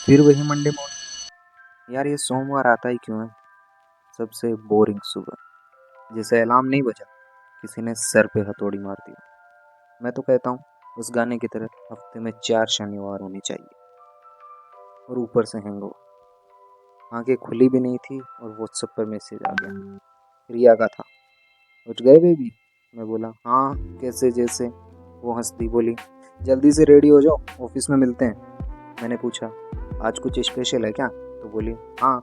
फिर वही Monday morning. यार ये सोमवार आता ही क्यों है? सबसे बोरिंग सुबह। जैसे अलार्म नहीं बजा, किसी ने सर पे हथौड़ी मार दी। मैं तो कहता हूँ उस गाने की तरह हफ्ते में 4 शनिवार होने चाहिए। और ऊपर से हैंगओवर। आंखें खुली भी नहीं थी और व्हाट्सएप पर मैसेज आ गया। रिया का था, उठ गए बेबी? मैं बोला हाँ, कैसे जैसे। वो हंस दी, बोली जल्दी से रेडी हो जाओ, ऑफिस में मिलते हैं। मैंने पूछा आज कुछ स्पेशल है क्या? तो बोली हाँ,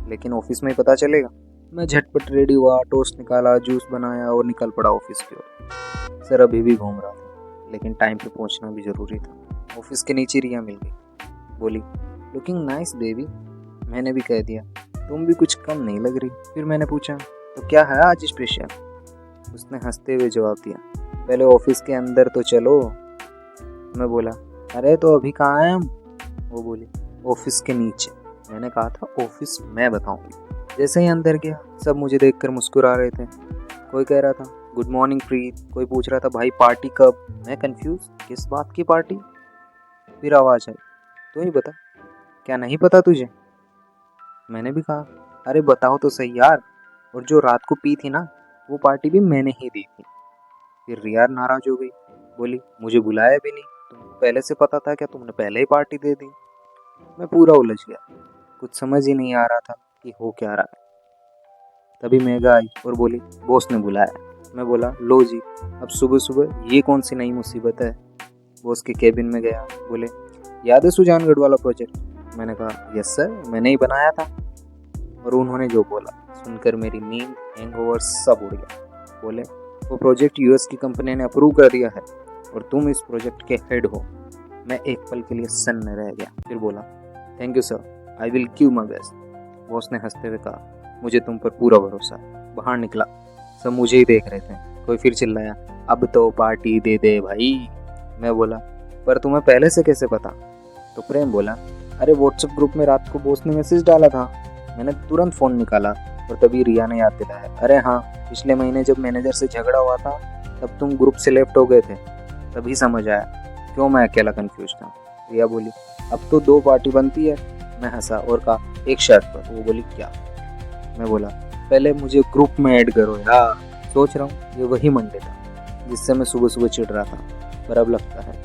लेकिन ऑफिस में ही पता चलेगा। मैं झटपट रेडी हुआ, टोस्ट निकाला, जूस बनाया और निकल पड़ा ऑफिस की ओर। सर अभी भी घूम रहा था, लेकिन टाइम पे पहुंचना भी जरूरी था। ऑफिस के नीचे रिया मिल गई, बोली लुकिंग नाइस बेबी। मैंने भी कह दिया तुम भी कुछ कम नहीं लग रही। फिर मैंने पूछा तो क्या है आज स्पेशल? उसने हंसते हुए जवाब दिया पहले ऑफिस के अंदर तो चलो। मैं बोला अरे तो अभी कहाँ हैं हम? वो बोली ऑफिस के नीचे। मैंने कहा था ऑफिस मैं बताऊंगी। जैसे ही अंदर गया, सब मुझे देखकर मुस्कुरा रहे थे। कोई कह रहा था गुड मॉर्निंग प्रीत, कोई पूछ रहा था भाई पार्टी कब। मैं कंफ्यूज, किस बात की पार्टी? फिर आवाज आई तू ही बता, क्या नहीं पता तुझे? मैंने भी कहा अरे बताओ तो सही यार। और जो रात को पी थी ना, वो पार्टी भी मैंने ही दी थी। फिर रिया नाराज हो गई, बोली मुझे बुलाया भी नहीं, तुमको पहले से पता था क्या? तुमने पहले ही पार्टी दे दी। मैं पूरा उलझ गया, कुछ समझ ही नहीं आ रहा था कि हो क्या रहा है। तभी मेघा आई और बोली बॉस ने बुलाया। मैं बोला लो जी, अब सुबह सुबह ये कौन सी नई मुसीबत है? बॉस के केबिन में गया, बोले याद है सुजानगढ़ वाला प्रोजेक्ट? मैंने कहा यस सर, मैंने ही बनाया था। और उन्होंने जो बोला सुनकर मेरी नींद, हैंगओवर सब उड़ गया। बोले वो प्रोजेक्ट यूएस की कंपनी ने अप्रूव कर दिया है और तुम इस प्रोजेक्ट के हेड हो। मैं एक पल के लिए सन्न रह गया, फिर बोला thank you sir, I will give my best. Boss ने हंसते हुए कहा मुझे तुम पर पूरा भरोसा है। बाहर निकला, सब मुझे ही देख रहे थे। कोई फिर चिल्लाया अब तो पार्टी दे दे भाई। मैं बोला पर तुम्हें पहले से कैसे पता? तो प्रेम बोला अरे व्हाट्सएप ग्रुप में रात को बॉस ने मैसेज डाला था। मैंने तुरंत फ़ोन निकाला और तभी रिया ने याद दिलाया अरे हाँ, पिछले महीने जब मैनेजर से झगड़ा हुआ था तब तुम ग्रुप से लेफ्ट हो गए थे। तभी समझ आया क्यों मैं अकेला कंफ्यूज था। रिया बोली अब तो 2 पार्टी बनती है। मैं हंसा और कहा एक शर्त पर। वो बोली क्या? मैं बोला पहले मुझे ग्रुप में ऐड करो यार। सोच रहा हूँ ये वही मंडे था जिससे मैं सुबह सुबह चिढ़ रहा था, पर अब लगता है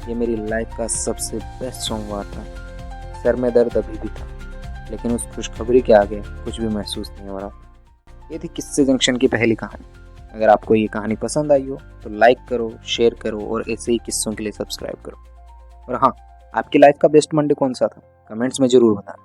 ये मेरी लाइफ का सबसे बेस्ट सोमवार था। सर में दर्द अभी भी था, लेकिन उस खुशखबरी के आगे कुछ भी महसूस नहीं हो रहा। ये थी किस्से जंक्शन की पहली कहानी। अगर आपको ये कहानी पसंद आई हो तो लाइक करो, शेयर करो और ऐसे ही किस्सों के लिए सब्सक्राइब करो। और हाँ, आपकी लाइफ का बेस्ट मंडे कौन सा था? कमेंट्स में ज़रूर बताना।